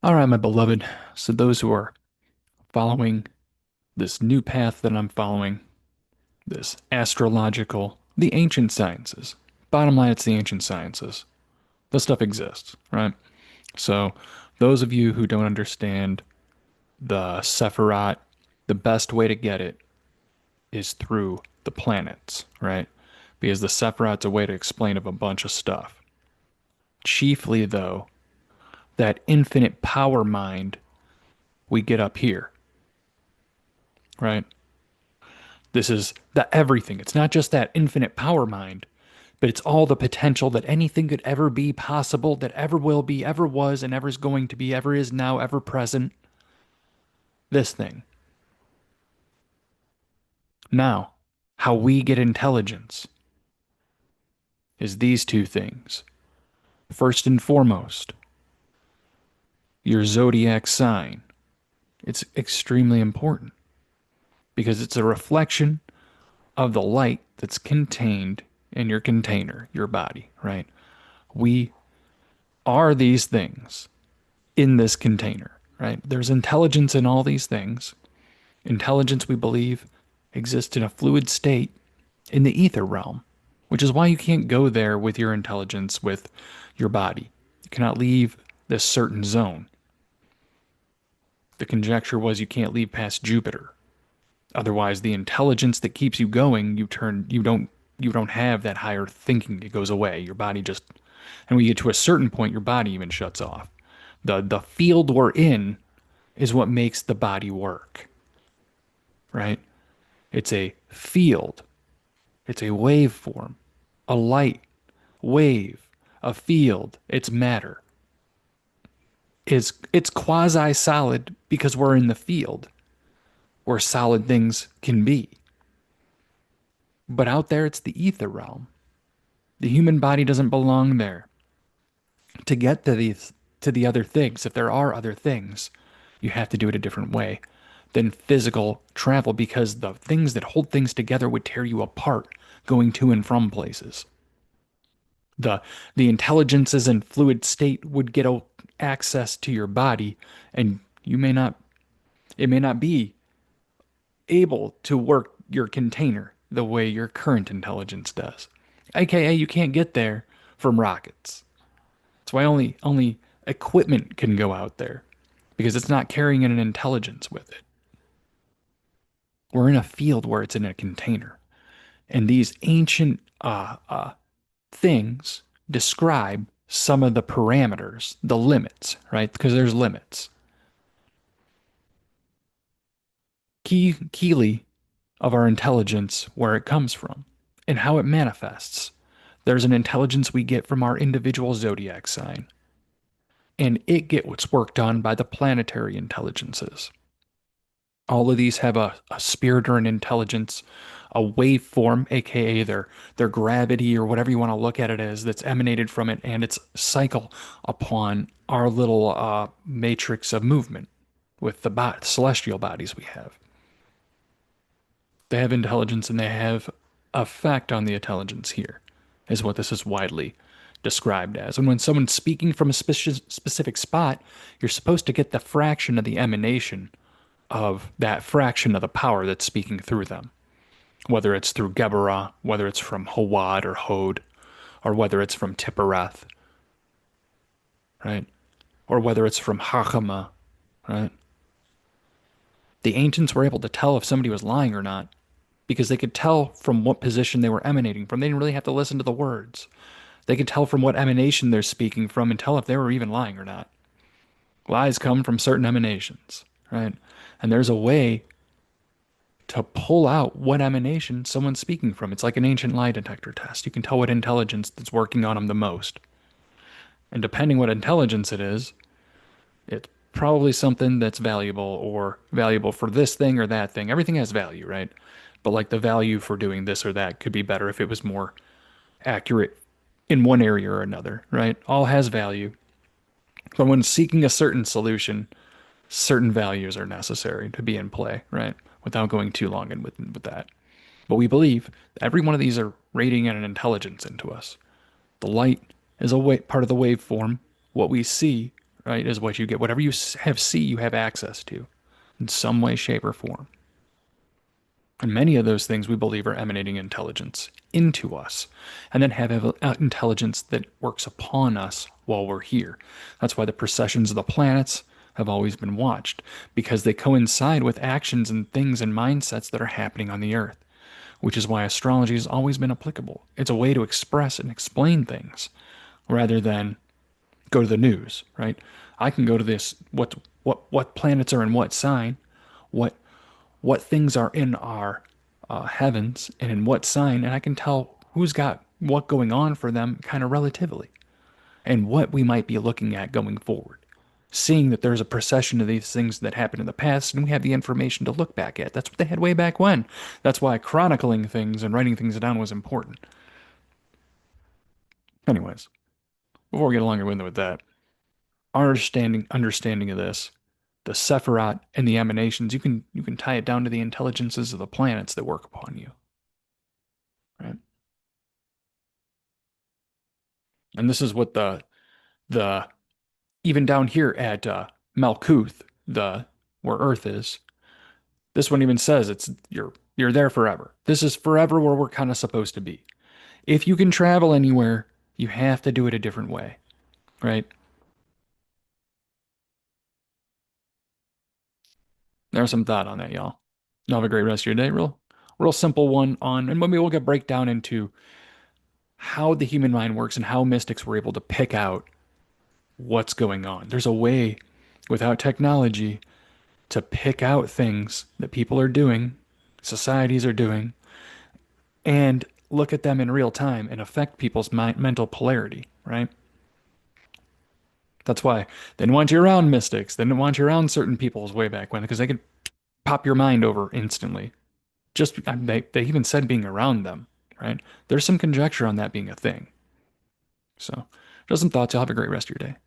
All right, my beloved. So, those who are following this new path that I'm following, this astrological, the ancient sciences. Bottom line, it's the ancient sciences. This stuff exists, right? So, those of you who don't understand the sefirot, the best way to get it is through the planets, right? Because the sefirot's a way to explain of a bunch of stuff. Chiefly, though, that infinite power mind we get up here, right? This is the everything. It's not just that infinite power mind, but it's all the potential that anything could ever be possible, that ever will be, ever was, and ever is going to be, ever is now, ever present. This thing. Now, how we get intelligence is these two things. First and foremost, your zodiac sign. It's extremely important because it's a reflection of the light that's contained in your container, your body, right? We are these things in this container, right? There's intelligence in all these things. Intelligence, we believe, exists in a fluid state in the ether realm, which is why you can't go there with your intelligence with your body. You cannot leave this certain zone. The conjecture was you can't leave past Jupiter. Otherwise, the intelligence that keeps you going, you don't have that higher thinking. It goes away. Your body just, and when you get to a certain point, your body even shuts off. The field we're in is what makes the body work, right? It's a field. It's a waveform, a light, wave, a field. It's matter. It's quasi-solid because we're in the field where solid things can be. But out there, it's the ether realm. The human body doesn't belong there. To get to the other things, if there are other things, you have to do it a different way than physical travel because the things that hold things together would tear you apart going to and from places. The the intelligences and fluid state would get access to your body and you may not it may not be able to work your container the way your current intelligence does. AKA you can't get there from rockets. That's why only equipment can go out there because it's not carrying an intelligence with it. We're in a field where it's in a container. And these ancient things describe some of the parameters, the limits, right? Because there's limits. Keely of our intelligence, where it comes from, and how it manifests. There's an intelligence we get from our individual zodiac sign, and it gets worked on by the planetary intelligences. All of these have a spirit or an intelligence, a waveform, aka their gravity or whatever you want to look at it as, that's emanated from it, and its cycle upon our little matrix of movement with the celestial bodies we have. They have intelligence and they have effect on the intelligence here, is what this is widely described as. And when someone's speaking from a specific spot, you're supposed to get the fraction of the emanation of that fraction of the power that's speaking through them, whether it's through Geburah, whether it's from Hawad or Hod, or whether it's from Tippereth, right? Or whether it's from Hakama, right? The ancients were able to tell if somebody was lying or not because they could tell from what position they were emanating from. They didn't really have to listen to the words. They could tell from what emanation they're speaking from and tell if they were even lying or not. Lies come from certain emanations, right? And there's a way to pull out what emanation someone's speaking from. It's like an ancient lie detector test. You can tell what intelligence that's working on them the most. And depending what intelligence it is, it's probably something that's valuable or valuable for this thing or that thing. Everything has value, right? But like the value for doing this or that could be better if it was more accurate in one area or another, right? All has value. But when seeking a certain solution, certain values are necessary to be in play, right? Without going too long in with that. But we believe every one of these are radiating an intelligence into us. The light is a part of the waveform. What we see right, is what you get. Whatever you have see, you have access to in some way, shape, or form. And many of those things we believe are emanating intelligence into us, and then have intelligence that works upon us while we're here. That's why the precessions of the planets have always been watched, because they coincide with actions and things and mindsets that are happening on the earth, which is why astrology has always been applicable. It's a way to express and explain things rather than go to the news, right? I can go to this what planets are in what sign, what what things are in our heavens and in what sign, and I can tell who's got what going on for them kind of relatively and what we might be looking at going forward. Seeing that there's a procession of these things that happened in the past, and we have the information to look back at. That's what they had way back when. That's why chronicling things and writing things down was important. Anyways, before we get longer winded with that, our understanding of this, the sefirot and the emanations, you can tie it down to the intelligences of the planets that work upon you, right? And this is what the even down here at Malkuth, the where Earth is, this one even says it's you're there forever. This is forever where we're kind of supposed to be. If you can travel anywhere, you have to do it a different way, right? There's some thought on that, y'all. You have a great rest of your day. Real simple one on, and maybe we'll get break down into how the human mind works and how mystics were able to pick out what's going on. There's a way without technology to pick out things that people are doing, societies are doing, and look at them in real time and affect people's mental polarity, right? That's why they didn't want you around mystics. They didn't want you around certain peoples way back when because they could pop your mind over instantly. Just they even said being around them, right? There's some conjecture on that being a thing. So, just some thoughts. Y'all have a great rest of your day.